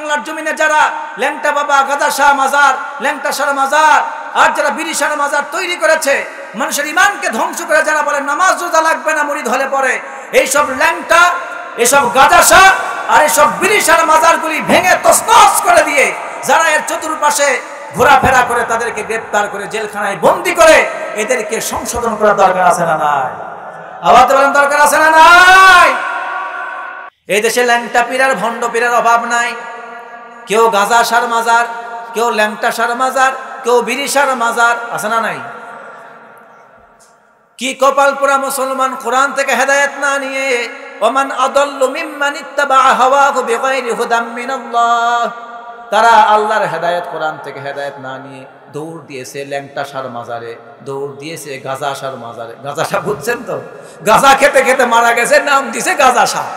বাংলার জমিনে যারা ল্যাংটা বাবা, গাদা শাহ মাজার, ল্যাংটা শাহ মাজার আর যারা বিড়ি শাহ মাজার তৈরি করেছে, মানুষের ইমানকে ধ্বংস করে যারা বলে নামাজ রোজা লাগবে না মুরিদ হলে পরে, এইসব ল্যাংটা, এসব গাদা শাহ আর এসব বিড়ি শাহ মাজারগুলি ভেঙে তছনছ করে দিয়ে যারা এর চতুর্পাশে ঘোরাফেরা করে তাদেরকে গ্রেপ্তার করে জেলখানায় বন্দী করে এদেরকে সংশোধন করার দরকার আছে না নাই? আওয়াজ বলেন দরকার আছে না নাই? এই দেশে ল্যাংটা পীরার ভণ্ড পীরার অভাব নাই। কেউ গাজা শাহ মাজার, কেউ ল্যাংটা শাহ মাজার, কেউ বিড়ি শাহ মাজার, আছে না নাই? কি কপাল পোড়া মুসলমান কোরআন থেকে হেদায়েত না নিয়ে, ওমান আদাল্লু মিম্মান ইত্তাবা হাওয়াহু বিগাইরি হুদাম মিনাল্লাহ, তারা আল্লাহর হেদায়েত, কোরআন থেকে হেদায়েত না নিয়ে দৌড় দিয়েছে ল্যাংটা শাহ মাজারে, দৌড় দিয়েছে গাজা শাহ মাজারে। গাজা শাহ বুঝছেন তো? গাজা খেতে খেতে মারা গেছে, নাম দিছে গাজা শাহ।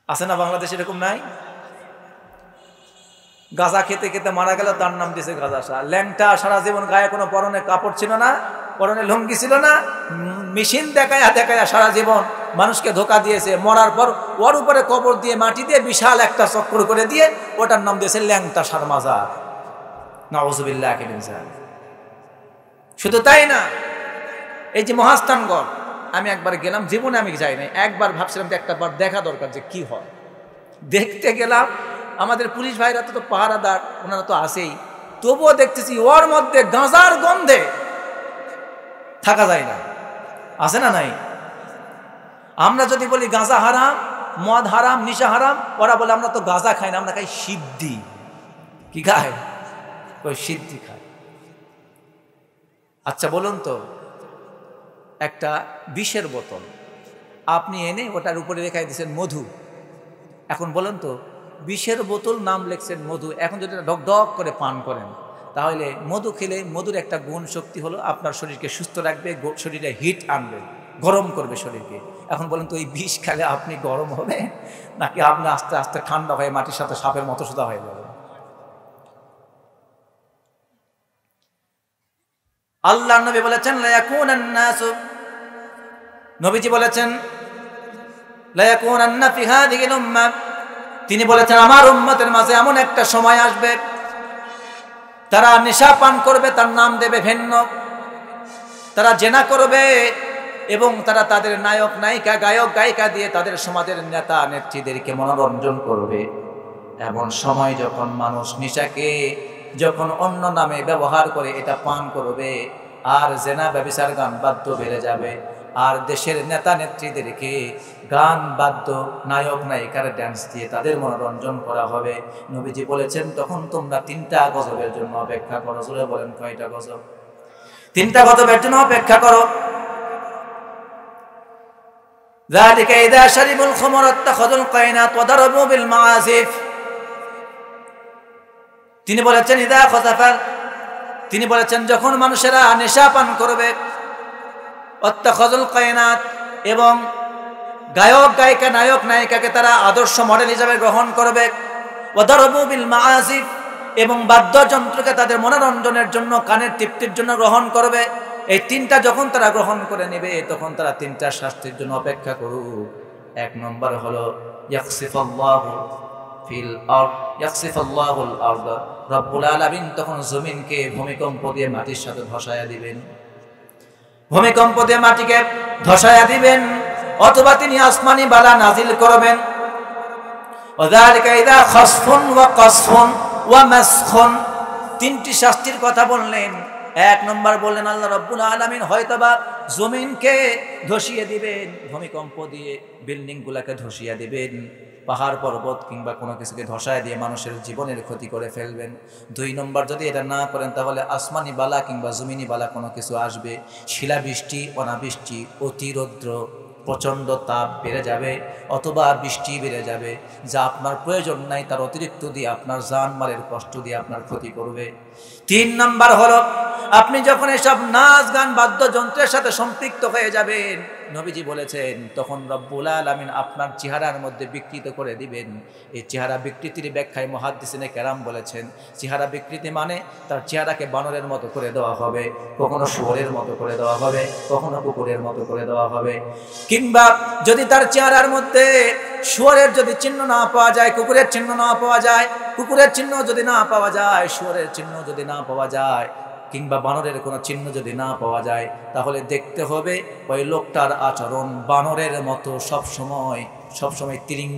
আছে না বাংলাদেশে এরকম নাই? গাজা খেতে খেতে মারা গেল, তার নাম দিয়েছে গাজা শাহ। ল্যাংটা সারা জীবন গায়ে কোনো পরনে কাপড় ছিল না, পরনে লুঙ্গি ছিল না, মেশিন দেখায়া দেখায়া সারা জীবন মানুষকে ধোকা দিয়েছে। মরার পর ওর উপরে কবর দিয়ে মাটি দিয়ে বিশাল একটা চক্র করে দিয়ে ওটার নাম দিয়েছে ল্যাংটা শাহ মাজার। নাউযুবিল্লাহ। শুধু তাই না, এই যে মহাস্থানগড় আমি একবার গেলাম, জীবনে আমি যাই নাই, একবার ভাবছিলাম যে একটাবার দেখা দরকার যে কি হয়। দেখতে গেলাম, আমাদের পুলিশ ভাইরা তো পাহারাদার, ওনারা তো আছেই, তবুও দেখতেছি ওর মধ্যে গাঁজার গন্ধে থাকা যায় না। আছে না নাই? আমরা যদি বলি গাঁজা হারাম, মদ হারাম, নিশা হারাম, ওরা বলে আমরা তো গাঁজা খাই না, আমরা খাই সিদ্ধি। কি খায়? ওই সিদ্ধি খায়। আচ্ছা বলুন তো, একটা বিষের বোতল আপনি এনে ওটার উপরে রেখে দিয়েছেন মধু। এখন বলেন তো, বিষের বোতল নাম লিখছেন মধু, এখন যদি ঢক ঢক করে পান করেন, তাহলে মধু খেলে মধুর একটা গুণ শক্তি হলো আপনার শরীরকে সুস্থ রাখবে, শরীরে হিট আনবে, গরম করবে শরীরকে। এখন বলেন তো, এই বিষ খেলে আপনি গরম হবে নাকি আপনি আস্তে আস্তে ঠান্ডা হয়ে মাটির সাথে সাপের মতো সোজা হয়ে যাবে? আল্লাহ নবী বলেছেন লায়াকুনান নাসু, নবীজি বলেছেন লায়াকুনান্না ফি হাযিহিল উম্মাহ, তিনি বলেছেন আমার উম্মতের মাঝে এমন একটা সময় আসবে তারা নেশা পান করবে, তার নাম দেবে ভিন্ন, তারা জেনা করবে এবং তারা তাদের নায়ক নায়িকা, গায়ক গায়িকা দিয়ে তাদের সমাজের নেতা নেত্রীদেরকে মনোরঞ্জন করবে। এমন সময় যখন মানুষ নেশাকে যখন অন্য নামে ব্যবহার করে এটা পান করবে, আর জেনা ব্যভিচার গান বাদ্য বেড়ে যাবে, আর দেশের নেতা নেত্রীদেরকে গান বাদ্য নায়ক নায়িকার ড্যান্স দিয়ে তাদের মনোরঞ্জন করা হবে। নবীজি বলেছেন তখন তোমরা 3টা গজবের জন্য অপেক্ষা করো। জোরে বলেন কয়টা গজব? 3টা গজবের জন্য অপেক্ষা করো। যালিকা ইযা শারিবুল খুমর আত্তাখাযুল কায়নাত ওয়া দারাবু বিল মাআসিফ, তিনি বলেছেন ইদা খাযাফা, তিনি বলেছেন যখন মানুষেরা নেশা পান করবে, আত্তাখাযুল কায়নাত এবং গায়ক গায়িকা নায়ক নায়িকাকে তারা আদর্শ মডেল হিসেবে গ্রহণ করবে, ওয়া দারাবু বিল মাআসিফ এবং বাদ্যযন্ত্রকে তাদের মনোরঞ্জনের জন্য, কানের তৃপ্তির জন্য গ্রহণ করবে। এই 3টা যখন তারা গ্রহণ করে নেবে তখন তারা 3টা শাস্তির জন্য অপেক্ষা করুক। 1 নম্বর হলো ইয়াখসিফুল্লাহু ফিল আরদ, ইয়াখসিফুল্লাহুল আরদ, রব্বুল আলামিন তখন জমিনকে ভূমিকম্প দিয়ে মাটির সাথে ধসায়া দিবেন, ভূমিকম্প দিয়ে মাটিকে ধসায়া দিবেন, অথবা তিনি আসমানি বালা নাজিল করবেন। ওয়াযালিকা ইযা খাসফুন ওয়া কাসফুন ওয়া মাসখুন, 3টি শাস্তির কথা বললেন। 1 নম্বর বললেন আল্লাহ রাব্বুল আলামিন হয়তোবা জমিনকে ধসিয়ে দিবেন, ভূমিকম্প দিয়ে বিল্ডিং গুলাকে ধসিয়ে দিবেন, পাহাড় পর্বত কিংবা কোনো কিছুকে ধসায় দিয়ে মানুষের জীবনের ক্ষতি করে ফেলবেন। 2 নম্বর যদি এটা না করেন তাহলে আসমানি বালা কিংবা জমিনি বালা কোনো কিছু আসবে, শিলাবৃষ্টি, অনাবৃষ্টি, অতিরৌদ্র, প্রচণ্ড তাপ বেড়ে যাবে, অথবা বৃষ্টি বেড়ে যাবে, যা আপনার প্রয়োজন নাই তার অতিরিক্ত দিয়ে আপনার জানমালের কষ্ট দিয়ে আপনার ক্ষতি করবে। 3 নম্বর হলো আপনি যখন এসব নাচ গান বাদ্যযন্ত্রের সাথে সম্পৃক্ত হয়ে যাবেন, নবীজি বলেছেন তখন রব্বুল আলামিন আপনার চেহারার মধ্যে বিকৃত করে দিবেন। এই চেহারা বিকৃতির ব্যাখ্যায় মুহাদ্দিসিনে কেরাম বলেছেন, চেহারা বিকৃতি মানে তার চেহারাকে বানরের মতো করে দেওয়া হবে, কখনো শুয়োরের মতো করে দেওয়া হবে, কখনো কুকুরের মতো করে দেওয়া হবে। কিংবা যদি তার চেহারার মধ্যে শুয়োরের যদি চিহ্ন না পাওয়া যায়, কুকুরের চিহ্ন না পাওয়া যায়, কুকুরের চিহ্ন যদি না পাওয়া যায়, শুয়োরের চিহ্ন যদি না পাওয়া যায়, কিংবা বানরের কোনো চিহ্ন যদি না পাওয়া যায়, তাহলে দেখতে হবে ওই লোকটার আচরণ বানরের মতো সবসময় তিরিং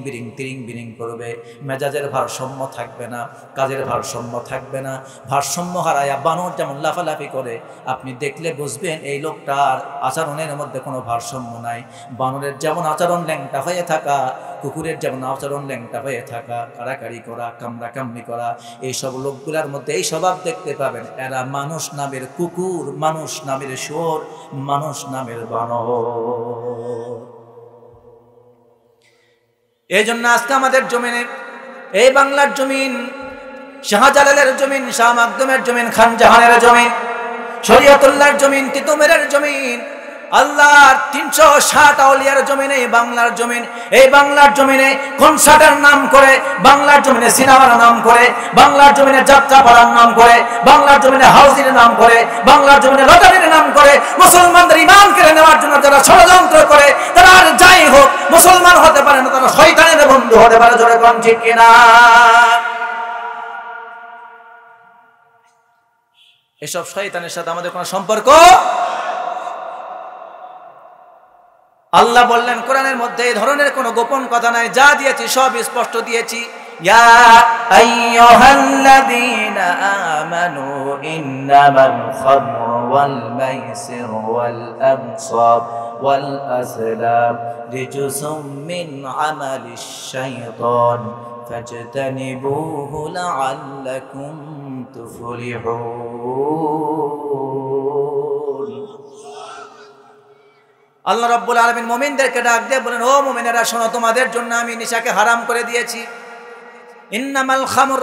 বিরিং করবে। মেজাজের ভারসাম্য থাকবে না, কাজের ভারসাম্য থাকবে না। ভারসাম্য হারায়া বানর যেমন লাফালাফি করে, আপনি দেখলে বুঝবেন এই লোকটার আচরণের মধ্যে কোনো ভারসাম্য নাই। বানরের যেমন আচরণ ল্যাংটা হয়ে থাকা, কুকুরের যেমন আচরণ ল্যাংটা হয়ে থাকা, কাড়াকাড়ি করা, কামড়াকামড়ি করা, এইসব লোকগুলার মধ্যে এই স্বভাব দেখতে পাবেন। এরা মানুষ নামের কুকুর, মানুষ নামের শুয়োর, মানুষ নামের বানর। এই জন্য আজকে আমাদের জমিনে, এই বাংলার জমিন, শাহজালালের জমিন, শাহ মাকদুমের জমিন, খান জাহানের জমিন, শরীয়তুল্লাহর জমিন, তিতুমিরের জমিন, আল্লাহর 360 আউলিয়ার জমিনে এই বাংলার জমিন। এই বাংলার জমিনে কনসার্টের নাম করে, বাংলার জমিনে সিনেমার নাম করে, বাংলার জমিনে যাত্রাপালার নাম করে, বাংলার জমিনে হাউজির নাম করে, বাংলার জমিনে লটারির নাম করে মুসলমানদের ঈমান কেড়ে নেওয়ার জন্য যারা ষড়যন্ত্র করে, তারা আর যাই হোক মুসলমান হতে পারে না, তারা শয়তানের বন্ধু হতে পারে। জোরে কোন ঠিক কিনা? এসব শয়তানের সাথে আমাদের কোনো সম্পর্ক। আল্লাহ বললেন কোরআনের মধ্যে এই ধরনের কোনো গোপন কথা নাই, যা দিয়েছি সব স্পষ্ট দিয়েছি। ইয়া আইয়ুহাল্লাযীনা আমানু ইন্নামাল খামরু ওয়াল মাইসিরু ওয়াল আনসাব ওয়াল আসলাম রিজসুম মিন আমালিশ শাইতান ফাজতানিবুহু লাআল্লাকুম তুফলিহুন। আল্লাহ রাব্বুল আলামিন মুমিনদেরকে ডাক দিয়ে বলেন, ও মুমিনেরা শোনো, তোমাদের জন্য আমি নেশাকে হারাম করে দিয়েছি। ইন্নামাল খামর,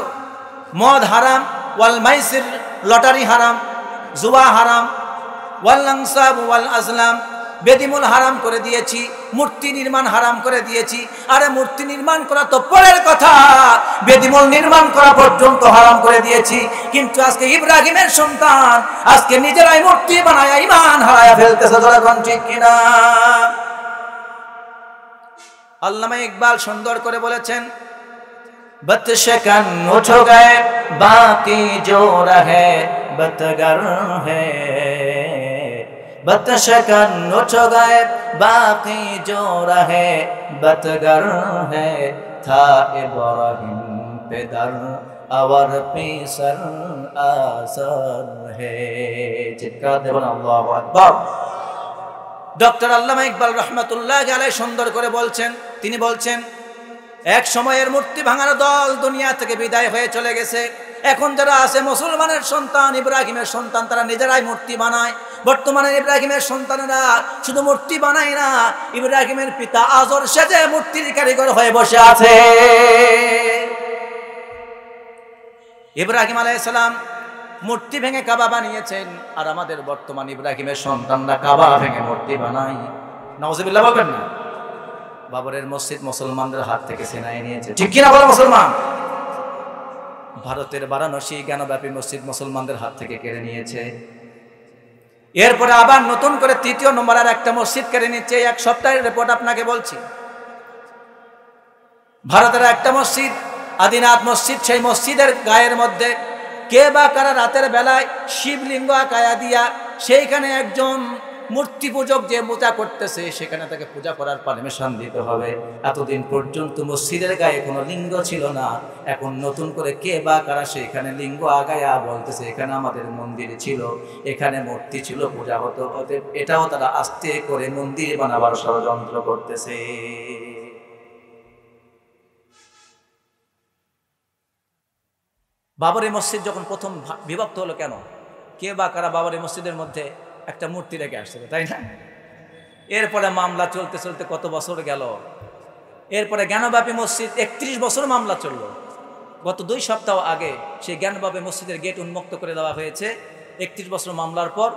মদ হারাম, ওয়াল মাইসির, লটারি হারাম, জুয়া হারাম, ওয়াল আনসাব ওয়াল আজলাম, বেদিমূল হারাম করে দিয়েছি, মূর্তি নির্মাণ হারাম করে দিয়েছি। আরে মূর্তি নির্মাণ করা তো পরের কথা, বেদিমূল নির্মাণ করা পর্যন্ত হারাম করে দিয়েছি। কিন্তু আজকে ইব্রাহিমের সন্তান আজকে নিজেরাই মূর্তি বানায় ঈমান হারায়া ফেলতেছে। যখন ঠিক কিনা? আল্লামা ইকবাল সুন্দর করে বলেছেন, বতশকন উঠো গয়ে বাকি জো রহে বতগর হে, बतशकन उठ गए बाकी जो रहे बतगर है, था इब्राहिम पे दर और पीसर आसर है। चिৎকার দেবেন আল্লাহু আকবার। ডক্টর আল্লামা ইকবাল রহমাতুল্লাহি আলাইহি সুন্দর করে বলছেন, তিনি বলছেন এক সময়ের মূর্তি ভাঙার দল দুনিয়া থেকে বিদায় হয়ে চলে গেছে। এখন যারা আছে মুসলমানের সন্তান, ইব্রাহিমের সন্তান, তারা নিজেরাই মূর্তি বানায়। বর্তমানে ইব্রাহিমের সন্তানেরা শুধু মূর্তি বানায় না, ইব্রাহিমের পিতা আজর সেজে মূর্তির কারিগর হয়ে বসে আছে। ইব্রাহিম আলাইহিস সালাম মূর্তি ভেঙে কাবা বানিয়েছেন, আর আমাদের বর্তমান ইব্রাহিমের সন্তানরা কাবা ভেঙে মূর্তি বানায়। নাউজুবিল্লাহ বলবেন না? বাবরের মসজিদ মুসলমানদের হাত থেকে ছিনিয়ে নিয়েছে, ঠিক কিনা বলো মুসলমান? ভারতের বারাণসী জ্ঞানব্যাপী মসজিদ মুসলমানদের হাত থেকে কেড়ে নিয়েছে। এরপরে আবার নতুন করে ৩য় নম্বর আর একটা মসজিদ কেড়ে নিচ্ছে। এক সপ্তাহের রিপোর্ট আপনাকে বলছি। ভারতের একটা মসজিদ, আদিনাথ মসজিদ, সেই মসজিদের গায়ের মধ্যে কে বা কারা রাতের বেলায় শিবলিঙ্গ আঁকায়া দিয়া সেইখানে একজন মূর্তি পূজক যে পূজা করতেছে সেখানে তাকে পূজা করার পারমিশন দিতে হবে। এতদিন পর্যন্ত মসজিদের গায়ে কোনো লিঙ্গ ছিল না, এখন নতুন করে কে বা কারা সেখানে লিঙ্গ আগায়া বলতেছে এখানে আমাদের মন্দির ছিল, এখানে মূর্তি ছিল, পূজা হতো। এটাও তারা আস্তে করে মন্দির বানাবার ষড়যন্ত্র করতেছে। বাবরি মসজিদ যখন প্রথম বিভক্ত হলো, কেন কে বা কারা বাবরি মসজিদের মধ্যে একটা মূর্তি রেখে আসছিল, তাই না? এরপরে মামলা চলতে চলতে কত বছর গেল। এরপরে জ্ঞানব্যাপী মসজিদ 31 বছর মামলা চলল। গত 2 সপ্তাহ আগে সেই জ্ঞানব্যাপী মসজিদের গেট উন্মুক্ত করে দেওয়া হয়েছে। 31 বছর মামলার পর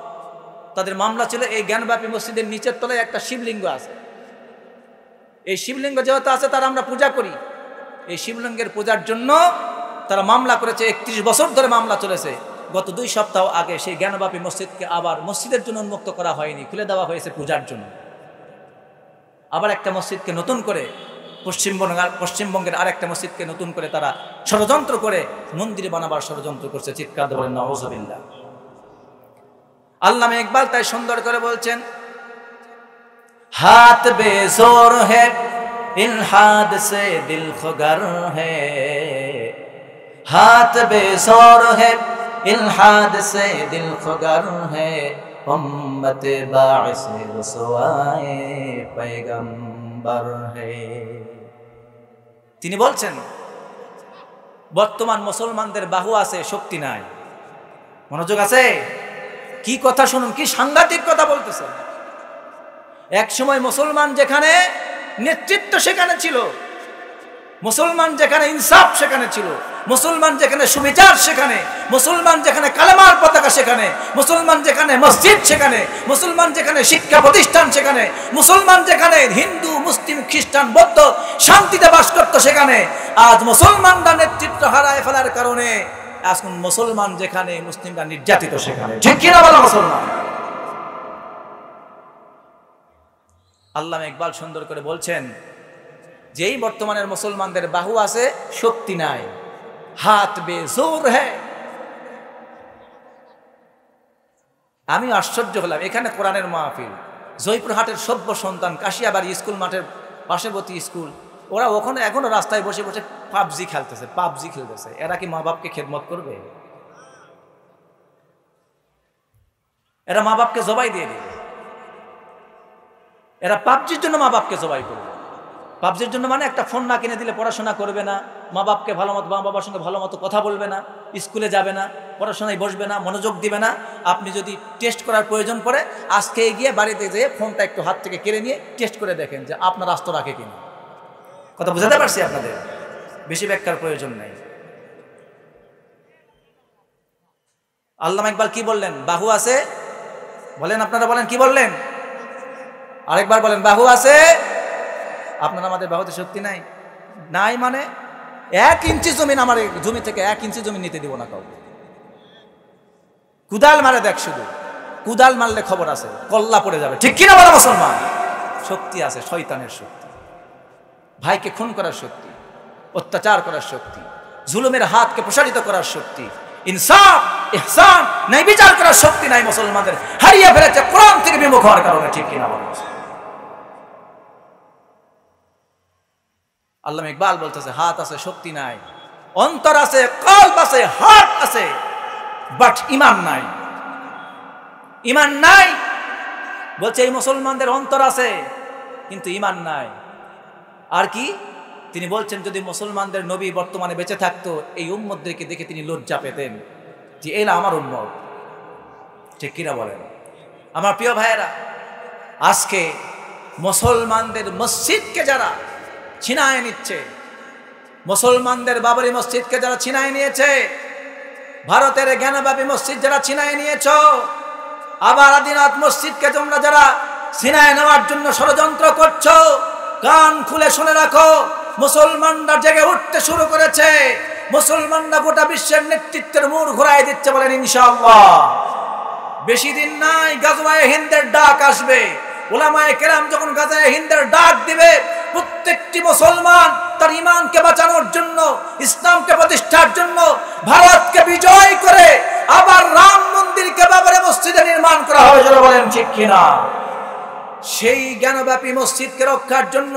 তাদের মামলা ছিল এই জ্ঞানব্যাপী মসজিদের নিচের তলায় একটা শিবলিঙ্গ আছে, এই শিবলিঙ্গ যেহেতু আছে তারা আমরা পূজা করি, এই শিবলিঙ্গের পূজার জন্য তারা মামলা করেছে। 31 বছর ধরে মামলা চলেছে। গত 2 সপ্তাহ আগে সেই জ্ঞানব্যাপী মসজিদকে আবার মসজিদের জন্য উন্মুক্ত করা হয়নি, খুলে দেওয়া হয়েছে পূজার জন্য। আবার একটা মসজিদকে নতুন করে পশ্চিমবঙ্গের আরেকটা মসজিদকে নতুন করে তারা ষড়যন্ত্র করে মন্দির বানাবার ষড়যন্ত্র করছে। চিৎকার দিয়ে বলেন নাউযুবিল্লাহ। আল্লামা ইকবাল তাই সুন্দর করে বলছেন, হাত বেজোর হে ইলহাদ সে দিল খুগার হে, হাত বেজোর হে ইলহাদ সে দিল খুগার হে, উম্মত বাঈস রসওয়ায়ে পয়গম্বর হে। তিনি বলছেন বর্তমান মুসলমানদের বাহু আছে, শক্তি নাই। মনোযোগ আছে? কি কথা শুনুন, কি সাংঘাতিক কথা বলতেছে। এক সময় মুসলমান যেখানে নেতৃত্ব সেখানে ছিল, মুসলমান যেখানে ইনসাফ সেখানে ছিল, মুসলমান যেখানে সুবিচার সেখানে, মুসলমান যেখানে কালেমার পতাকা সেখানে, মুসলমান যেখানে মসজিদ সেখানে, মুসলমান যেখানে শিক্ষা প্রতিষ্ঠান সেখানে, মুসলমান যেখানে হিন্দু মুসলিম খ্রিস্টান বৌদ্ধ শান্তিতে বাস করত সেখানে, আজ মুসলমানরা নেতৃত্ব হারায় ফেলার কারণে এখন মুসলমান যেখানে মুসলিমরা নির্যাতিত সেখানে। ঠিক কিনা বলা মুসলমান? আল্লামা ইকবাল সুন্দর করে বলছেন যে এই বর্তমানের মুসলমানদের বাহু আছে, শক্তি নাই, হাত বেজোর হ্যায়। আমি আশ্চর্য হলাম, এখানে কোরআনের মাহফিল, জয়পুরহাটের সভ্য সন্তান কাশিয়াবাড়ি স্কুল মাঠের পার্শ্ববর্তী স্কুল, ওরা ওখানে এখনো রাস্তায় বসে বসে পাবজি খেলতেছে। এরা কি মা বাপকে খেদমত করবে? এরা মা বাপকে জবাই দিয়ে দিবে। এরা পাবজির জন্য মা বাপকে জবাই করবে। পাবজির জন্য মানে একটা ফোন না কিনে দিলে পড়াশোনা করবে না, মা বাপকে ভালো মতো, মা বাবার সঙ্গে ভালো মতো কথা বলবে না, স্কুলে যাবে না, পড়াশোনায় বসবে না, মনোযোগ দিবে না। আপনি যদি টেস্ট করার প্রয়োজন পড়ে আজকে গিয়ে বাড়িতে যেয়ে ফোনটা একটু হাত থেকে কেড়ে নিয়ে টেস্ট করে দেখেন যে আপনার আস্ত রাখে কিনা। কথা বুঝাতে পারছি আপনাদের? বেশি ব্যাখ্যার প্রয়োজন নাই। আল্লামা ইকবাল কি বললেন? বাহু আছে বলেন, আপনারা বলেন কি বললেন? আরেকবার বলেন, বাহু আছে। আপনারা আমাদের বাহুতে শক্তি নাই। নাই মানে 1 ইঞ্চি জমিন, আমার জমি থেকে 1 ইঞ্চি জমি নিতে দিব না কাউকে। কুদাল মারে দেখ, শুধু কুদাল মারলে খবর আছে, কল্লা পড়ে যাবে। ঠিক কিনা বলা মুসলমান? শক্তি আছে, শয়তানের শক্তি, ভাইকে খুন করার শক্তি, অত্যাচার করার শক্তি, জুলুমের হাতকে প্রসারিত করার শক্তি, ইনসাফ ইহসান নাই বিচার করার শক্তি নাই মুসলমানদের, হারিয়ে ফেলেছে কোরআন থেকে বিমুখ হওয়ার কারণে। ঠিক কিনা বলা? আল্লামা ইকবাল বলতেছে হাত আছে, শক্তি নাই, অন্তর আছে, কলব আছে, হার্ট আছে, বাট ঈমান নাই। ঈমান নাই বলছে এই মুসলমানদের অন্তর আছে কিন্তু ঈমান নাই। আর কি তিনি বলছেন, যদি মুসলমানদের নবী বর্তমানে বেঁচে থাকতো এই উম্মতদেরকে দেখে তিনি লজ্জা পেতেন যে এরা আমার উম্মত। ঠিক কিনা বলেন? আমার প্রিয় ভাইয়েরা, আজকে মুসলমানদের মসজিদকে যারা ছিনায় নিচ্ছে, মুসলমানদের বাবরি মসজিদকে যারা ছিনায় নিয়েছে, ভারতের জ্ঞানব্যাপী মসজিদ যারা ছিনায় নিয়েছ, আবার আদিনাথ মসজিদকে তোমরা যারা ছিনায় নেওয়ার জন্য ষড়যন্ত্র করছো, কান খুলে শুনে রাখো, মুসলমানরা জেগে উঠতে শুরু করেছে। মুসলমানরা গোটা বিশ্বের নেতৃত্বের মুড় ঘুরাই দিচ্ছে, বলেন ইনশাআল্লাহ। বেশি দিন নাই, গাজওয়ায়ে হিন্দের ডাক আসবে। উলামায়ে কেরাম যখন গাজওয়ায়ে হিন্দের ডাক দিবে, প্রত্যেকটি মুসলমান তার ঈমানকে বাঁচানোর জন্য, ইসলামকে প্রতিষ্ঠার জন্য, ভারতকে বিজয় করে আবার রাম মন্দিরকে বাবরি মসজিদে নির্মাণ করা হবে। যারা বলেন ঠিক কিনা? সেই জ্ঞানব্যাপী মসজিদকে রক্ষার জন্য,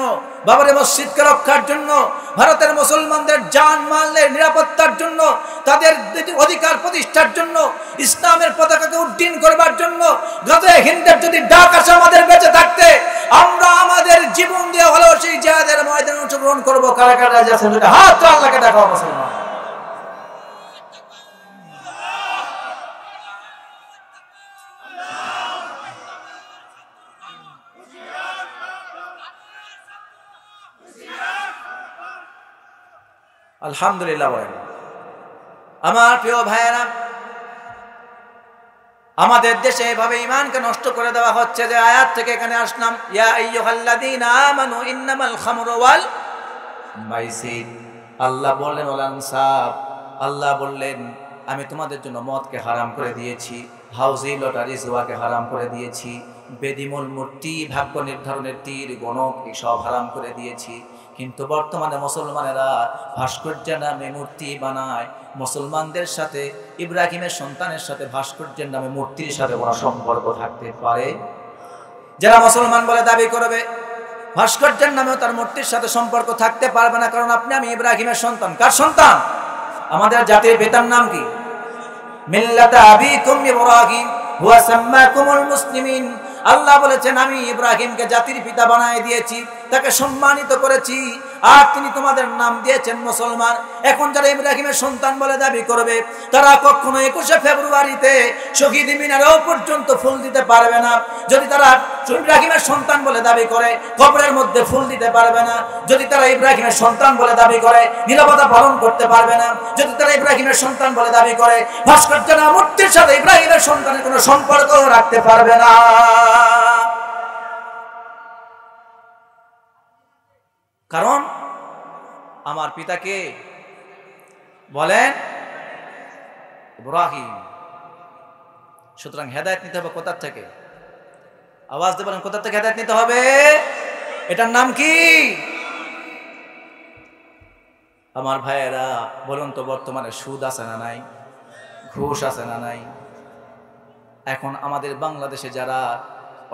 বাবরি মসজিদকে রক্ষার জন্য, ভারতের মুসলমানদের জান মালের নিরাপত্তার জন্য, তাদের অধিকার প্রতিষ্ঠার জন্য, ইসলামের পতাকাকে উড্ডীন করবার জন্য গাজওয়ে হিন্দের যদি ডাক আসে আমাদের বেঁচে থাকতে, আমরা আমাদের জীবন দিয়ে হলেও সেই জিহাদের ময়দানে অংশগ্রহণ করবো। কারা কারা যাচ্ছে হাত আল্লাহকে দেখাও মুসলমান। আলহামদুলিল্লাহ বলেন। আমার প্রিয় ভাইয়েরা, আমাদের দেশে এভাবে ঈমানকে নষ্ট করে দেওয়া হচ্ছে যে আয়াত থেকে এখানে আসলাম, ইয়া আইয়ুহাল্লাযীনা আমানু ইন্নামাল খামরু ওয়াল মাইসির। আল্লাহ বললেন ওয়াল আনসাব, আল্লাহ বললেন আমি তোমাদের জন্য মদকে হারাম করে দিয়েছি, হাউজি লটারি জুয়াকে হারাম করে দিয়েছি, বেদিমূল মূর্তি, ভাগ্য নির্ধারণের তীর গণক এসব হারাম করে দিয়েছি। কিন্তু বর্তমানে মুসলমানেরা ভাস্কর্যের নামে মূর্তি বানায়। মুসলমানদের সাথে ইব্রাহিমের সন্তানের সাথে ভাস্কর্যের নামে মূর্তির সাথে কোনো সম্পর্ক থাকতে পারে? যারা মুসলমান বলে দাবি করবে, ভাস্কর্যের নামেও তার মূর্তির সাথে সম্পর্ক থাকতে পারবে না। কারণ আপনি আমি ইব্রাহিমের সন্তান। কার সন্তান? আমাদের জাতির পিতার নাম কি? মিল্লাতা আবিকুম ইব্রাহিম হুয়া সাম্মাকুমুল মুসলিমিন। আল্লাহ বলেছেন আমি ইব্রাহিমকে জাতির পিতা বানিয়ে দিয়েছি, তাকে সম্মানিত করেছি, আর তিনি তোমাদের নাম দিয়েছেন মুসলমান। এখন যারা ইব্রাহিমের সন্তান বলে দাবি করবে, তারা কখনো 21শে ফেব্রুয়ারিতে শহীদ মিনারেও পর্যন্ত ফুল দিতে পারবে না। যদি তারা ইব্রাহিমের সন্তান বলে দাবি করে, কবরের মধ্যে ফুল দিতে পারবে না। যদি তারা ইব্রাহিমের সন্তান বলে দাবি করে, নীরবতা পালন করতে পারবে না। যদি তারা ইব্রাহিমের সন্তান বলে দাবি করে, ভাস্কর্য না মূর্তির সাথে ইব্রাহিমের সন্তানের কোনো সম্পর্ক রাখতে পারবে না। কারণ আমার পিতাকে বলেন ইব্রাহিম। সুতরাং হেদায়েত নিতে হবে কোথা থেকে? আওয়াজ দিয়ে বলেন, কোথা থেকে হেদায়েত নিতে হবে? এটার নাম কি? আমার ভাইয়েরা বলুন তো, বর্তমানে সুদ আছে না নাই? ঘুষ আছে না নাই? এখন আমাদের বাংলাদেশে যারা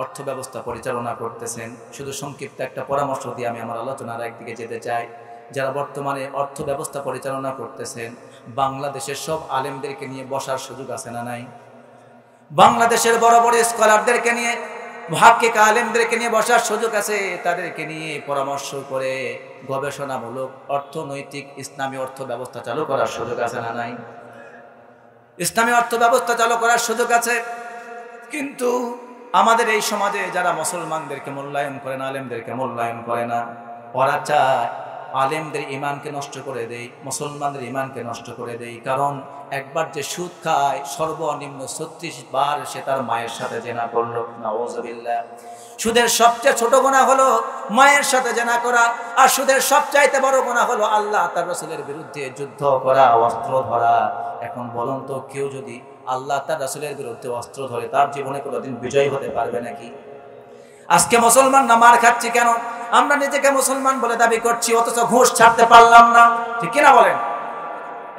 অর্থ ব্যবস্থা পরিচালনা করতেছেন, শুধু সংক্ষিপ্ত একটা পরামর্শ দিয়ে আমি আমার আলোচনার একদিকে যেতে চাই। যারা বর্তমানে অর্থ ব্যবস্থা পরিচালনা করতেছেন, বাংলাদেশের সব আলেমদেরকে নিয়ে বসার সুযোগ আছে না নাই? বাংলাদেশের বড় বড় স্কলারদেরকে নিয়ে, মুহাক্কিক আলেমদেরকে নিয়ে বসার সুযোগ আছে। তাদেরকে নিয়ে পরামর্শ করে গবেষণামূলক অর্থনৈতিক ইসলামী অর্থ ব্যবস্থা চালু করার সুযোগ আছে না নাই? ইসলামী অর্থ ব্যবস্থা চালু করার সুযোগ আছে। কিন্তু আমাদের এই সমাজে যারা মুসলমানদেরকে মূল্যায়ন করে না, আলেমদেরকে মূল্যায়ন করে না, ওরা চায় আলেমদের ঈমানকে নষ্ট করে দেয়, মুসলমানদের ঈমানকে নষ্ট করে দেয়। কারণ একবার যে সুদ খায়, সর্বনিম্ন 36 বার সে তার মায়ের সাথে জেনা করলো। নাউযুবিল্লাহ। সুদের সবচেয়ে ছোট গুনাহ হলো মায়ের সাথে জেনা করা, আর সুদের সবচাইতে বড় গুনাহ হলো আল্লাহ তার রাসূলের বিরুদ্ধে যুদ্ধ করা, অস্ত্র ধরা। এখন বলুন তো, কেউ যদি আল্লাহ তার রাসূলের বিরুদ্ধে অস্ত্র ধরে, তার জীবনে কোনোদিন বিজয় হতে পারবে নাকি? আজকে মুসলমান না মার খাচ্ছি কেন? আমরা নিজেকে মুসলমান বলে দাবি করছি, অথচ ঘুষ ছাড়তে পারলাম না। ঠিক কিনা বলেন?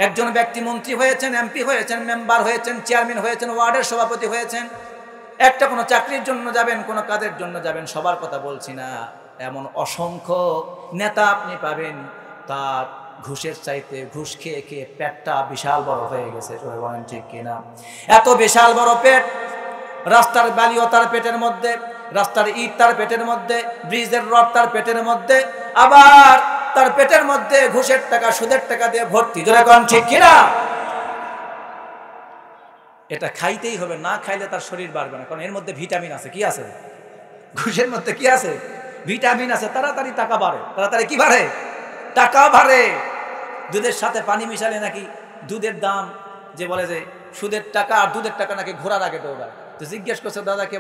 একজন ব্যক্তি মন্ত্রী হয়েছেন, এমপি হয়েছেন, মেম্বার হয়েছেন, চেয়ারম্যান হয়েছেন, ওয়ার্ডের সভাপতি হয়েছেন, একটা কোনো চাকরির জন্য যাবেন, কোনো কাজের জন্য যাবেন, সবার কথা বলছি না, এমন অসংখ্য নেতা আপনি পাবেন, তার ঘুষের চাইতে ঘুষ খেয়ে খেয়ে পেটটা বিশাল বড় হয়ে গেছে। সবাই বলেন ঠিক কিনা? এত বিশাল বড় পেট, রাস্তার বালিও তার পেটের মধ্যে, রাস্তার ইট তার পেটের মধ্যে, ব্রিজের রড তার পেটের মধ্যে, আবার তার পেটের মধ্যে ঘুষের টাকা, সুদের টাকা দিয়ে ভর্তি। জোরে বলেন ঠিক কিনা? এটা খাইতেই হবে, না খাইলে তার শরীর বাড়বে না। কারণ এর মধ্যে ভিটামিন আছে। কি আছে? ঘুষের মধ্যে কি আছে? ভিটামিন আছে। তাড়াতাড়ি টাকা বাড়ে। তাড়াতাড়ি কি বাড়ে? টাকা বাড়ে। দুধের সাথে পানি মিশালে নাকি দুধের দাম, যে বলে যে সুদের টাকা আর দুধের টাকা নাকি ঘোড়ার আগে দৌড়ায়। তো জিজ্ঞেস করছে দাদাকে,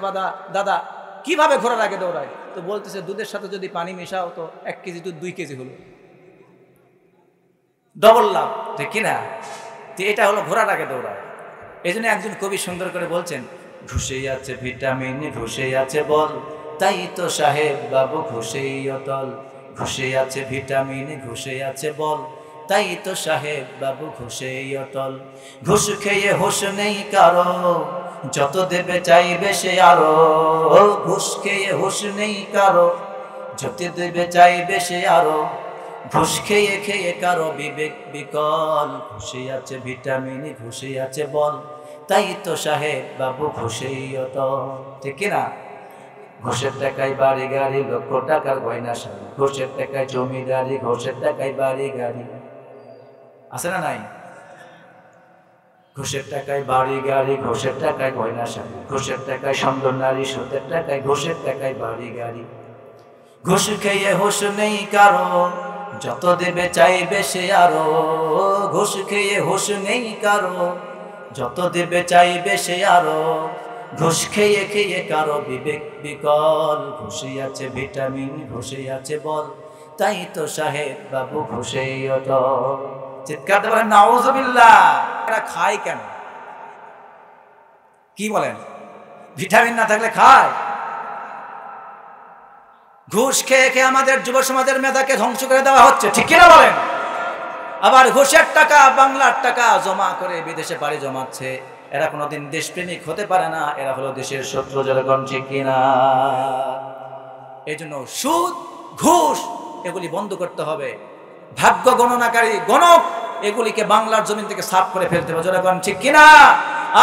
দাদা কিভাবে ঘোড়ার আগে দৌড়ায়? তো বলতেছে দুধের সাথে যদি পানি মেশাও তো 1 কেজি দুধ 2 কেজি হলো, ডবল লাভ। ঠিক কিনা? তো এটা হলো ঘোড়ার আগে দৌড়ায়। এই জন্য একজন কবি সুন্দর করে বলছেন, ঘুষেই আছে ভিটামিন, ঘুষেই আছে বল, তাই তো সাহেব বাবু ঘুষেই অটল। ঘুষেই আছে ভিটামিন, ঘুষেই আছে বল, তাই তো সাহেব বাবু ঘুষেই অটল। ঘুষ খেয়ে হুঁশ নেই কারো, যত দেবে চাইবে সে আরো। ঘুষ খেয়ে হুঁশ নেই কারো, যত দেবে চাইবে সে আরো। ঘুষ খেয়ে খেয়ে কারো বিবেক বিকল। ঘুষেই আছে ভিটামিন, ঘুষেই আছে বল, তাই তো সাহেব বাবু ঘুষেই অটল। ঠিক কিনা? ঘুষের টাকায় বাড়ি গাড়ি, লক্ষ টাকার গয়না শাড়ি। ঘুষের টাকায় জমিদারি, ঘুষের টাকায় বাড়ি গাড়ি। আছে না নাই? ঘুষের টাকায় বাড়ি গাড়ি, ঘুষের টাকায় গয়না শাড়ি। ঘুষের টাকায় সুন্দর নারী, সুদের টাকায়, ঘুষের টাকায় বাড়ি গাড়ি। ঘুষ খেয়ে হুঁশ নেই কারো, যত দেবে চাইবে সে আরো। ঘুষ খেয়ে হুঁশ নেই কারো, যত দেবে চাইবে সে আরো, ঘুষ খেয়ে খেয়ে কারো বিবেক বিকল, ঘুষে আছে ভিটামিন ঘুষে আছে বল, তাই তো সাহেব বাবু ঘুষেই অটল। চিৎকার দিয়ে বলেন নাউজুবিল্লাহ। এরা খায় কেন? কি বলেন? ভিটামিন না থাকলে খায়? ঘুষ খেয়ে খেয়ে আমাদের যুব সমাজের মেধাকে ধ্বংস করে দেওয়া হচ্ছে, ঠিক কিনা বলেন? আবার ঘুষের টাকা, বাংলার টাকা জমা করে বিদেশে পাড়ি জমাচ্ছে। এরা কোনোদিন দেশপ্রেমিক হতে পারে না, এরা হলো দেশের শত্রু, জনগণ, ঠিক কিনা? এই জন্য সুদ, ঘুষ এগুলি বন্ধ করতে হবে। ভাগ্য গণনাকারী গণক এগুলিকে বাংলার জমিন থেকে সাফ করে ফেলতে হবে, জনগণ, ঠিক কিনা?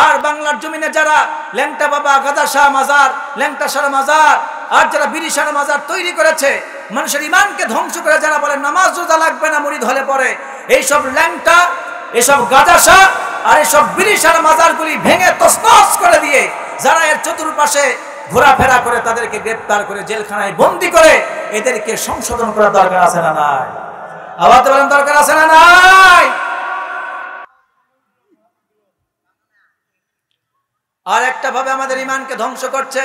আর বাংলার জমিনে যারা ল্যাংটা বাবা, গাদা শাহ মাজার, ল্যাংটা শাহ মাজার আর যারা বিরিশার মাজার তৈরি করেছে, মানুষের ইমানকে ধ্বংস করে যারা বলে নামাজ রোজা লাগবে না মুরিদ হলে পরে, এইসব ল্যাংটা, এসব গাদা শাহ আর এসব বিরিশার মাজারগুলি ভেঙে তছনছ করে দিয়ে যারা এর চতুর্পাশে ঘোরাফেরা করে তাদেরকে গ্রেপ্তার করে জেলখানায় বন্দী করে এদেরকে সংশোধন করার দরকার আছে না নাই? আবার তো বলেন দরকার আছে না নাই? আর একটা ভাবে আমাদের ইমানকে ধ্বংস করছে।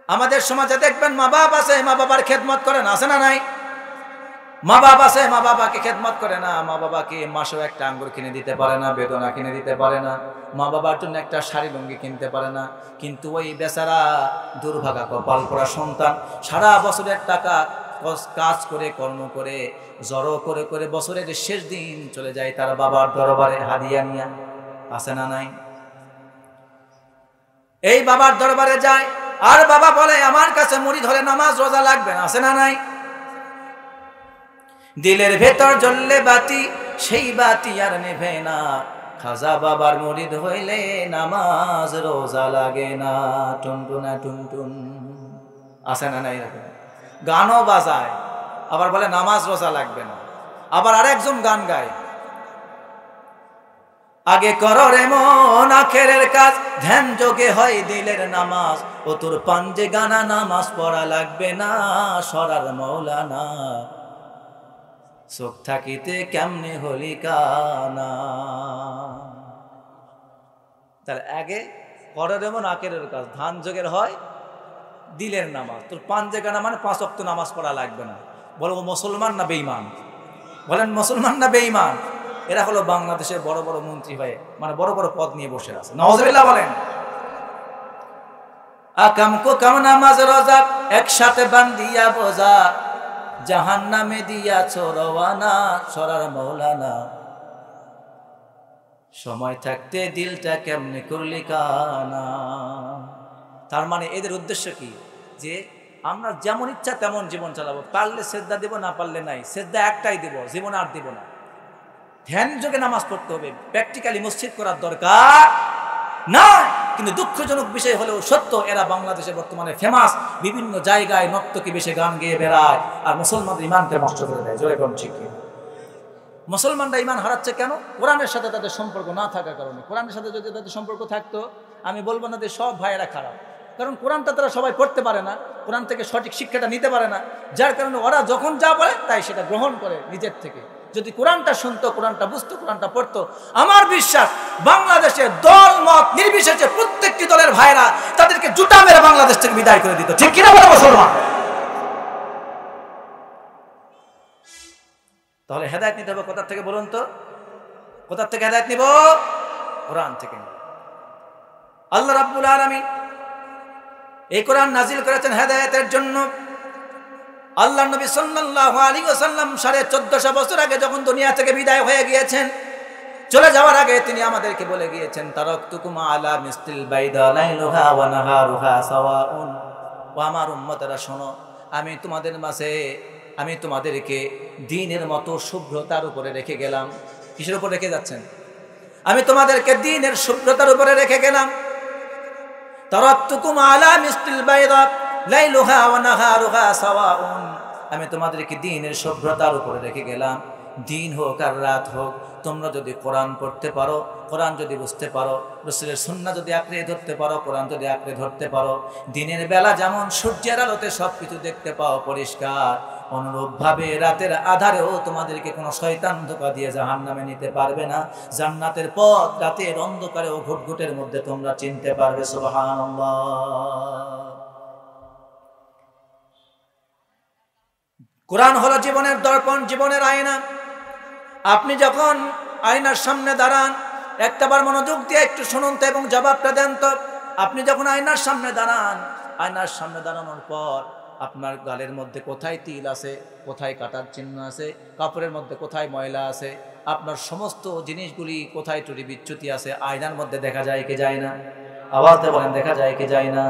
আমাদের সমাজে দেখবেন মা বাপ আছে, মা বাবার খেদমত করে না, আছে না নাই? মা বাপ আছে, মা বাবাকে খেদমত করে না, মা বাবাকে মাসেও একটা আঙ্গুর কিনে দিতে পারে না, বেদনা কিনে দিতে পারে না, মা বাবার জন্য একটা শাড়ি লুঙ্গি কিনতে পারে না। কিন্তু ওই বেচারা দুর্ভাগা কপাল পড়া সন্তান সারা বছরের টাকা কাজ করে কর্ম করে জড়ো করে করে বছরের শেষ দিন চলে যায় তার বাবার দরবারে হাদিয়া নিয়া, আছে না নাই? এই বাবার দরবারে যায় আর বাবা বলে আমার কাছে মুরিদ হলে নামাজ রোজা লাগবে না, আছে না নাই? দিলের ভেতর জ্বললে বাতি, সেই বাতি আর নেভে না, খাজা বাবার মুরিদ হইলে নামাজ রোজা লাগে না, টুনটুনা টুনটুন, আছে না নাই? গানও বাজায় আবার বলে নামাজ রোজা লাগবে না। আবার আরেকজন গান গায়, আগে করো রে মন আখেরের কাজ, ধ্যান যোগে হয় দিলের নামাজ, ও তোর পাঞ্জে গানা নামাজ পড়া লাগবে না, সরার মৌলানা চোখ থাকিতে কেমনে হলি কানা। তাহলে আগে করো রে মন আখেরের কাজ, ধ্যান যোগের হয় দিলের নামাজ, তোর পাঞ্জে গানা মানে 5 ওয়াক্ত নামাজ পড়া লাগবে না। বলবো মুসলমান না বেঈমান? বলেন মুসলমান না বেঈমান? এরা হলো বাংলাদেশের বড় বড় মন্ত্রী হয়ে মানে বড় বড় পদ নিয়ে বসে আছে, নাউজুবিল্লাহ বলেন। আকাম কুকাম নামাজ রোজা একসাথে বান্ধিয়া বোঝা, জাহান্নামে দিয়াছো রওয়ানা, সরার মৌলানা সময় থাকতে দিলটা কেমনে করলি কানা। তার মানে এদের উদ্দেশ্য কি? যে আমরা যেমন ইচ্ছা তেমন জীবন চালাবো, পারলে সেজদা দিব, না পারলে নাই, সেজদা একটাই দিব, জীবন আর দিব না। ধ্যান যোগে নামাজ পড়তে হবে, প্র্যাকটিক্যালি মসজিদ করার দরকার না। কিন্তু দুঃখজনক বিষয় হলেও সত্য, এরা বাংলাদেশে বর্তমানে ফেমাস, বিভিন্ন জায়গায় নর্তকী বেশে গান গেয়ে বেড়ায় আর মুসলমানদের ইমানকে নষ্ট করে দেয়। জোরে কোন ঠিক? মুসলমানরা ইমান হারাচ্ছে কেন? কোরআনের সাথে তাদের সম্পর্ক না থাকার কারণে। কোরআনের সাথে যদি তাদের সম্পর্ক থাকতো, আমি বলবো না যে সব ভাইয়েরা খারাপ, কারণ কোরআনটা তারা সবাই পড়তে পারে না, কোরআন থেকে সঠিক শিক্ষাটা নিতে পারে না, যার কারণে ওরা যখন যা বলে তাই সেটা গ্রহণ করে নিজের থেকে। যদি কোরআনটা শুনতো, কোরআনটা বুঝতো, কোরআনটা পড়তো, আমার বিশ্বাস বাংলাদেশে দল মত নির্বিশেষে প্রত্যেকটি দলের ভাইরা তাদেরকে জুতা মেরে বাংলাদেশ থেকে বিদায় করে দিত, ঠিক কিনা বলে মুসলমান? তাহলে হেদায়েত নিতে হবে কোথা থেকে বলুন তো? কোথা থেকে হেদায়েত নিব? কোরআন থেকে। আল্লাহ রাব্বুল আলামিন এই কোরআন নাজিল করেছেন হেদায়েতের জন্য। আল্লাহ নবী সাল্লাল্লাহু আলাইহি ওয়াসাল্লাম 1450 বছর আগে যখন দুনিয়া থেকে বিদায় হয়ে গিয়েছেন, চলে যাওয়ার আগে তিনি আমাদেরকে বলে গিয়েছেন, তারাকতুকুম আলা মিসলিল বাইদা লাইলুহা ওয়া নাহারুহা সাওয়াউন। ও আমার উম্মতেরা শোনো, আমি তোমাদের মাঝে আমি তোমাদেরকে দ্বীনের মতো শুভ্রতার উপরে রেখে গেলাম। কিসের উপর রেখে যাচ্ছেন? আমি তোমাদেরকে দ্বীনের শুভ্রতার উপরে রেখে গেলাম। তারাকতুকুম আলা মিসলিল বাইদা লাইলুহা ওয়া নাহারুহা সাওয়াউন। আমি তোমাদেরকে দ্বীনের শুভ্রতার উপরে রেখে গেলাম। দিন হোক আর রাত হোক, তোমরা যদি কোরআন পড়তে পারো, কোরআন যদি বুঝতে পারো, রাসূলের সুন্নাহ যদি আঁকড়ে ধরতে পারো, কোরআন যদি আঁকড়ে ধরতে পারো, দিনের বেলা যেমন সূর্যের আলোতে সব কিছু দেখতে পাও পরিষ্কার, অনুরূপভাবে রাতের আধারেও তোমাদেরকে কোনো শয়তান ধোঁকা দিয়ে জাহান্নামে নিতে পারবে না। জান্নাতের পথ রাতের অন্ধকারেও ঘুটঘুটের মধ্যে তোমরা চিনতে পারবে। সুবহানাল্লাহ। কোরআন হলো জীবনের দর্পণ, জীবনের আয়না। আপনি যখন আয়নার সামনে দাঁড়ান, একটাবার মনোযোগ দিয়ে একটু শুনুন তো এবং জবাবটা দেন তো। আপনি যখন আয়নার সামনে দাঁড়ান, আয়নার সামনে দাঁড়ানোর পর আপনার গালের মধ্যে কোথায় তিল আছে, কোথায় কাটার চিহ্ন আছে, কাপড়ের মধ্যে কোথায় ময়লা আছে, আপনার সমস্ত জিনিসগুলি কোথায় ত্রুটি বিচ্যুতি আছে, আয়নার মধ্যে দেখা যায় কি যায় না? আওয়াজে বলেন, দেখা যায় কি যায় না?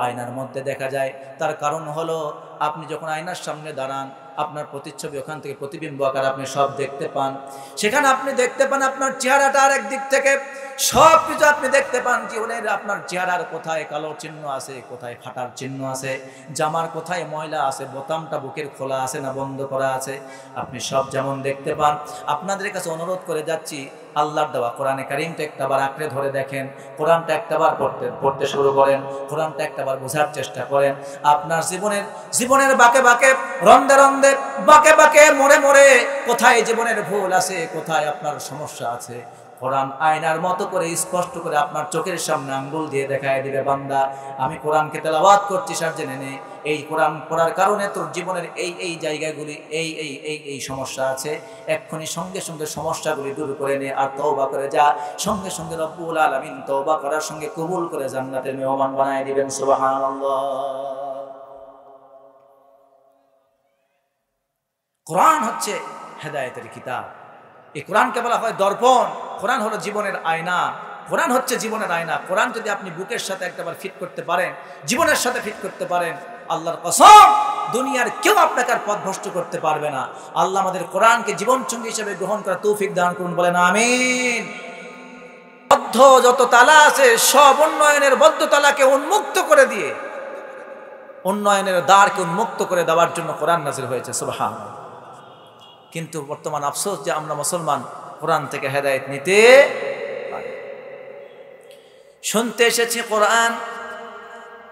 আয়নার মধ্যে দেখা যায়। তার কারণ হলো আপনি যখন আয়নার সামনে দাঁড়ান, আপনার প্রতিচ্ছবি ওখান থেকে প্রতিবিম্ব আকার আপনি সব দেখতে পান। সেখানে আপনি দেখতে পান আপনার চেহারাটা আরেক দিক থেকে, সব কিছু আপনি দেখতে পান জীবনের। আপনার চেহারার কোথায় কালো চিহ্ন আছে, কোথায় ফাটার চিহ্ন আছে, জামার কোথায় ময়লা আছে, বোতামটা বুকের খোলা আছে না বন্ধ করা আছে, আপনি সব যেমন দেখতে পান। আপনাদের কাছে অনুরোধ করে যাচ্ছি, আল্লাহর দেওয়া কোরআনে কারিমটা একটাবার আঁকড়ে ধরে দেখেন, কোরআনটা একটাবার পড়তে শুরু করেন, কোরআনটা একটাবার বোঝার চেষ্টা করেন। আপনার জীবনের বাঁকে বাঁকে, রন্দে রন্দে, বাঁকে বাঁকে, মোড়ে মোড়ে কোথায় জীবনের ভুল আছে, কোথায় আপনার সমস্যা আছে, কোরআন আয়নার মতো করে স্পষ্ট করে আপনার চোখের সামনে আঙ্গুল দিয়ে দেখায় দিবে, বান্দা আমি কোরআনকে তেলাওয়াত করছি, স্যার জেনে নে এই কোরআন পড়ার কারণে তোর জীবনের এই জায়গাগুলি এই সমস্যা আছে, এক্ষুনি সঙ্গে সঙ্গে সমস্যাগুলি দূর করে নে আর তওবা করে যা। সঙ্গে সঙ্গে রব্বুল আলামিন তওবা করার সঙ্গে কবুল করে জান্নাতের মেহমান বানায় দিবেন। সুবহানাল্লাহ। কোরআন হচ্ছে হেদায়েতের কিতাব। এই কোরআনকে বলা হয় দর্পণ। কোরআন হলো জীবনের আয়না। কোরআন হচ্ছে জীবনের আয়না। কোরআন যদি আপনি বুকের সাথে একটাবার ফিট করতে পারেন, জীবনের সাথে ফিট করতে পারেন, আল্লাহর কসম দুনিয়ার কেউ আপনাকে আর পথভ্রষ্ট করতে পারবে না। আল্লাহ আমাদের কোরআনকে জীবনসঙ্গী হিসেবে গ্রহণ করার তৌফিক দান করুন, বলেন আমিন। বদ্ধ যত তালা আছে সব উন্নয়নের বদ্ধ তালাকে উন্মুক্ত করে দিয়ে, উন্নয়নের দ্বারকে উন্মুক্ত করে দেওয়ার জন্য কোরআন নাযিল হয়েছে। সুবহানাল্লাহ। কিন্তু বর্তমান আফসোস যে আমরা মুসলমান কোরআন থেকে হেদায়েত নিতে পারি। শুনতে এসেছি কোরআন,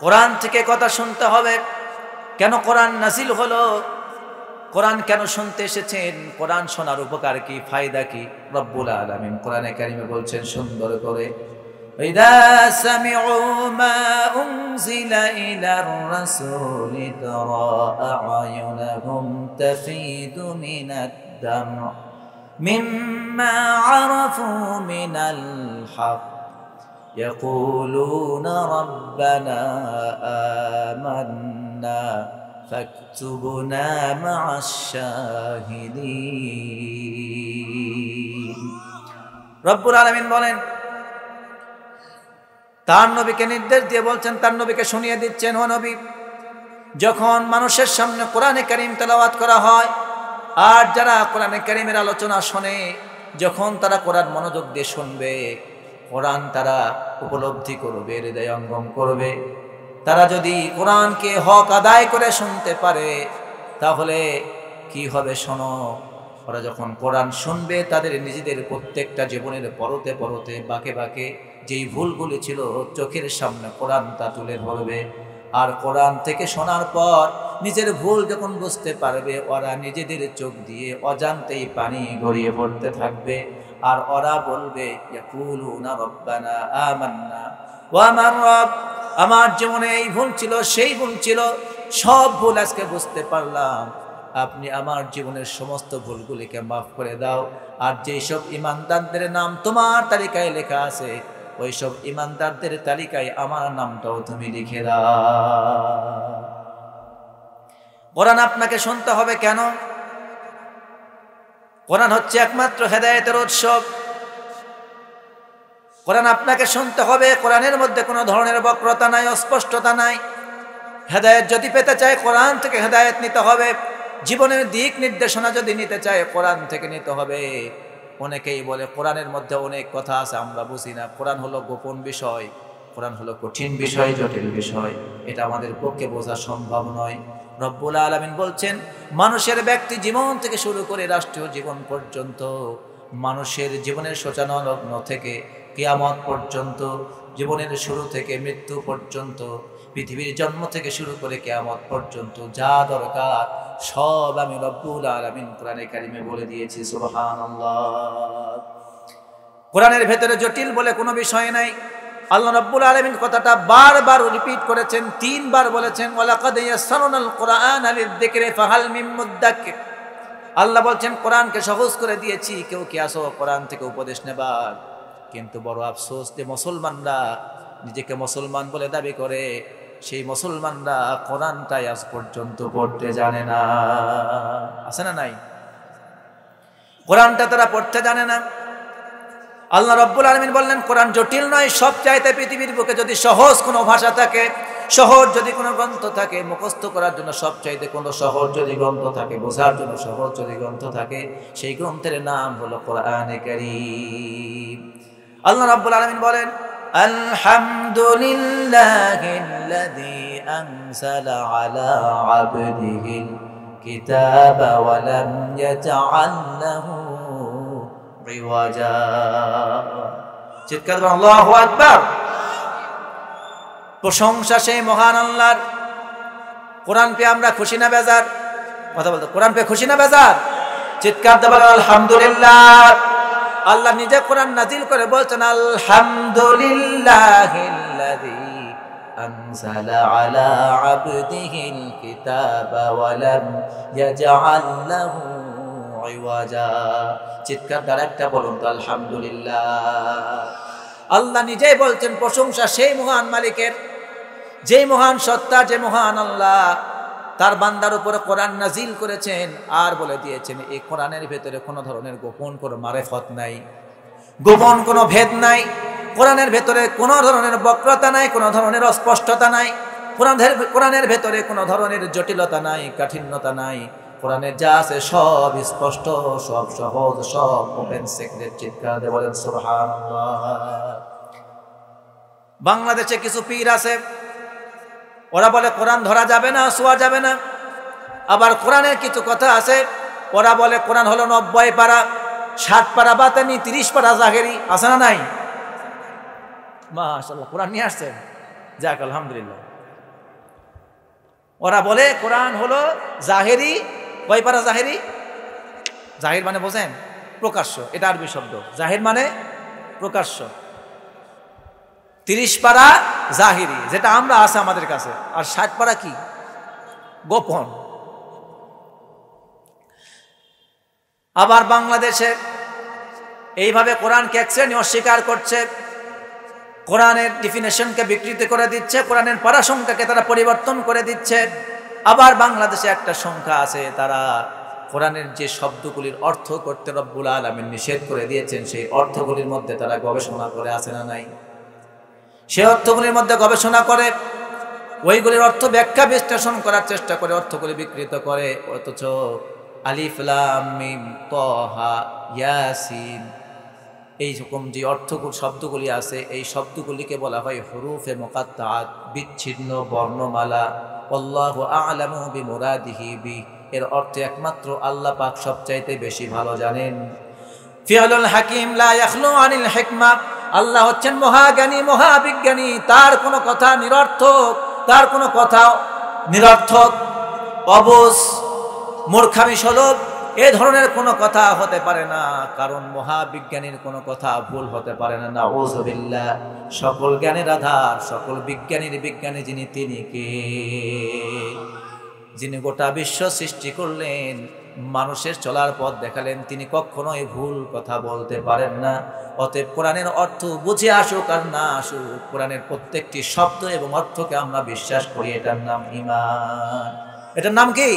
কোরআন থেকে কথা শুনতে হবে। কেন কোরআন নাযিল হলো, কোরআন কেন শুনতে এসেছেন, কোরআন শোনার উপকার কি, ফায়দা কি, রব্বুল আলামিন কোরআনে কারিমে বলছেন সুন্দর করে, ইযা সামি'ু মা উনজিলা ইলার রাসূলি তারা আ'য়ুনাহুম তাফিদু মিনাদ দাম' মিম্মা আরাফু মিনাল হক ইয়াকুলুনা রাব্বানা আমান্না ফাকতুবনা মা'আশ শাহিদিন। রব্বুল আলামিন বলেন, তার নবীকে নির্দেশ দিয়ে বলছেন, তার নবীকে শুনিয়ে দিচ্ছেন, ও নবী, যখন মানুষের সামনে কোরআনে কারীম তেলাওয়াত করা হয় আর যারা কোরআনে কারীমের আলোচনা শোনে, যখন তারা কোরআন মনোযোগ দিয়ে শুনবে, কোরআন তারা উপলব্ধি করবে, হৃদয়ঙ্গম করবে, তারা যদি কোরআনকে হক আদায় করে শুনতে পারে তাহলে কি হবে শোনো। ওরা যখন কোরআন শুনবে তাদের নিজেদের প্রত্যেকটা জীবনের পরতে পরতে, বাঁকে বাঁকে যেই ভুলগুলি ছিল চোখের সামনে কোরআন তা তুলে ধরবে। আর কোরআন থেকে শোনার পর নিজের ভুল যখন বুঝতে পারবে, ওরা নিজেদের চোখ দিয়ে অজান্তেই পানি গড়িয়ে পড়তে থাকবে। আর ওরা বলবে, ইয়াকুলুনা রাব্বানা আমান্না, ও আমার রব, আমার জীবনে এই ভুল ছিল, সেই ভুল ছিল, সব ভুল আজকে বুঝতে পারলাম, আপনি আমার জীবনের সমস্ত ভুলগুলিকে মাফ করে দাও। আর যেই সব ইমানদারদের নাম তোমার তালিকায় লেখা আছে, ওই সব ইমানদারদের তালিকায় আমার নামটাও তুমি লিখে দাও। কোরআন আপনাকে শুনতে হবে কেন? কোরআন হচ্ছে একমাত্র হেদায়েতের উৎস। কোরআন আপনাকে শুনতে হবে। কোরআনের মধ্যে কোনো ধরনের বক্রতা নাই, অস্পষ্টতা নাই। হেদায়েত যদি পেতে চায় কোরআন থেকে হেদায়েত নিতে হবে। জীবনের দিক নির্দেশনা যদি নিতে চায় কোরআন থেকে নিতে হবে। অনেকেই বলে কোরআনের মধ্যে অনেক কথা আছে আমরা বুঝি না। কোরআন হলো গোপন বিষয়, কোরআন হলো কঠিন বিষয়, জটিল বিষয়, এটা আমাদের পক্ষে বোঝা সম্ভব নয়। রব্বুল আলামিন বলছেন, মানুষের ব্যক্তি জীবন থেকে শুরু করে রাষ্ট্রীয় জীবন পর্যন্ত, মানুষের জীবনের সূচনা লগ্ন থেকে কিয়ামত পর্যন্ত, জীবনের শুরু থেকে মৃত্যু পর্যন্ত পৃথিবীর জন্ম থেকে শুরু করে কিয়ামত পর্যন্ত যা দরকার সব আমি রব্বুল আলামিন কোরআনে কারিমে বলে দিয়েছি। সুবহানাল্লাহ। কোরআনের ভেতরে জটিল বলে কোনো বিষয় নাই। আল্লাহ রাব্বুল আলামিন কথাটা বারবার রিপিট করেছেন, 3 বার বলেছেন, ওয়ালাকাদ ইয়াসসারনাল কুরআনা লিযিকরি ফাহাল মিন মুদ্দাক্কির। আল্লাহ বলছেন কোরআনকে সহজ করে দিয়েছি, কেউ কি আসো কোরআন থেকে উপদেশ নেবার। কিন্তু বড় আফসোস যে মুসলমানরা নিজেকে মুসলমান বলে দাবি করে, সেই মুসলমানরা কোরআনটাই আজ পর্যন্ত পড়তে জানে না। আছে না নাই? কোরআনটা তারা পড়তে জানে না। আল্লাহ রাব্বুল আলামিন বললেন কোরআন জটিল নয়, সবচাইতে পৃথিবীর বুকে যদি সহজ কোনো ভাষা থাকে, সহজ যদি কোনো গ্রন্থ থাকে, মুখস্থ করার জন্য সবচাইতে কোনো সহজ যদি গ্রন্থ থাকে, বোঝার জন্য সহজ যদি গ্রন্থ থাকে, সেই গ্রন্থের নাম হলো কোরআনে কারীম। আল্লাহ রাব্বুল আলামিন বলেন আলহামদুলিল্লাহিল্লাযী আনজালা আলা আবদিহিল কিতাবা ওয়া লাম ইয়াজআল লাহু ইওয়াজা। চিৎকার করে আল্লাহু আকবার। প্রশংসা সেই মহান আল্লাহর। কোরআন পেয়ে আমরা খুশি না বেজার? কথা বলতো, কোরআন পেয়ে খুশি না বেজার? চিৎকার দিয়ে বলেন আলহামদুলিল্লাহ। আল্লাহ নিজে কোরআন নাজিল করে বলছেন আলহামদুলিল্লাহিল্লাযী আনজালা আলা আবদিহিল কিতাবা ওয়া লাম ইয়াজআল লাহু ইওয়াজা। চিৎকার দ্বারা একটা বলুন তো আলহামদুলিল্লাহ। আল্লাহ নিজেই বলছেন প্রশংসা সেই মহান মালিকের, যেই মহান সত্তা, যে মহান আল্লাহ তার বান্দার উপরে কোরআন নাজিল করেছেন আর বলে দিয়েছেন এই কোরআনের ভেতরে কোনো ধরনের গোপন কোনো মারেফত নাই, গোপন কোনো ভেদ নাই। কোরআনের ভেতরে কোনো ধরনের বক্রতা নাই, কোনো ধরনের অস্পষ্টতা নাই। কোরআনের ভেতরে কোনো ধরনের জটিলতা নাই, কাঠিন্যতা নাই। কোরআনে যা আছে সব স্পষ্ট, সব সহজ, সব ওপেন সিক্রেট। চিৎকার দিয়ে বলেন সুবহানাল্লাহ। বাংলাদেশে কিছু পীর আছে, ওরা বলে কোরআন ধরা যাবে না, ছোঁয়া যাবে না। আবার কোরআনের কিছু কথা আছে, ওরা বলে কোরআন হলো 90 পারা, 60 পারা বাতানি, 30 পারা জাহেরি। আছে না নাই? মাশাআল্লাহ, কোরআন নিয়ে আসছেন, যাক আলহামদুলিল্লাহ। ওরা বলে কোরআন হলো জাহেরি। কয় পারা জাহেরি? জাহির মানে বোঝেন? প্রকাশ্য, এটা আরবি শব্দ। জাহির মানে প্রকাশ্য। 30 পারা জাহিরি, যেটা আমরা আছে আমাদের কাছে। আর 60 পারা কি? গোপন। আবার বাংলাদেশে এইভাবে কোরআনকে এক শ্রেণী অস্বীকার করছে, কোরআনের ডিফিনেশনকে বিকৃত করে দিচ্ছে, কোরআনের পারা সংখ্যাকে তারা পরিবর্তন করে দিচ্ছে। আবার বাংলাদেশে একটা সংখ্যা আছে, তারা কোরআনের যে শব্দগুলির অর্থ করতে রব্বুল আলামিন নিষেধ করে দিয়েছেন, সেই অর্থগুলির মধ্যে তারা গবেষণা করে। আছে না নাই? সেই অর্থগুলির মধ্যে গবেষণা করে, ওইগুলির অর্থ ব্যাখ্যা বিশ্লেষণ করার চেষ্টা করে, অর্থগুলি বিকৃত করে। অথচ আলিফ লাম মিম তাহা ইয়াসিন এই রকম যে শব্দগুলি আছে, এই শব্দগুলিকে বলা হয় হুরুফে মুকাত্তাআত, বিচ্ছিন্ন বর্ণমালা। আল্লাহু আ'লামু বিমুরাদিহি বি, এর অর্থ একমাত্র আল্লাহ পাক সবচাইতে বেশি ভালো জানেন। ফিআলুল হাকিম লা ইয়াখলু আনিল হিকমা, আল্লাহ হচ্ছেন মহাজ্ঞানী, মহাবিজ্ঞানী। তার কোনো কথা নিরর্থক, তার কোনো কথা নিরর্থক, অবুঝ, মূর্খামি সুলভ এ ধরনের কোনো কথা হতে পারে না। কারণ মহাবিজ্ঞানীর কোনো কথা ভুল হতে পারে না। নাউযুবিল্লাহ। সকল জ্ঞানের আধার, সকল বিজ্ঞানীর বিজ্ঞানী যিনি, তিনি কে? যিনি গোটা বিশ্ব সৃষ্টি করলেন, মানুষের চলার পথ দেখালেন, তিনি কখনোই ভুল কথা বলতে পারেন না। অতএব কোরআনের অর্থ বুঝে আসুক আর না আসুক, কোরআনের প্রত্যেকটি শব্দ এবং অর্থকে আমরা বিশ্বাস করি। এটার নাম ঈমান। এটার নাম কি?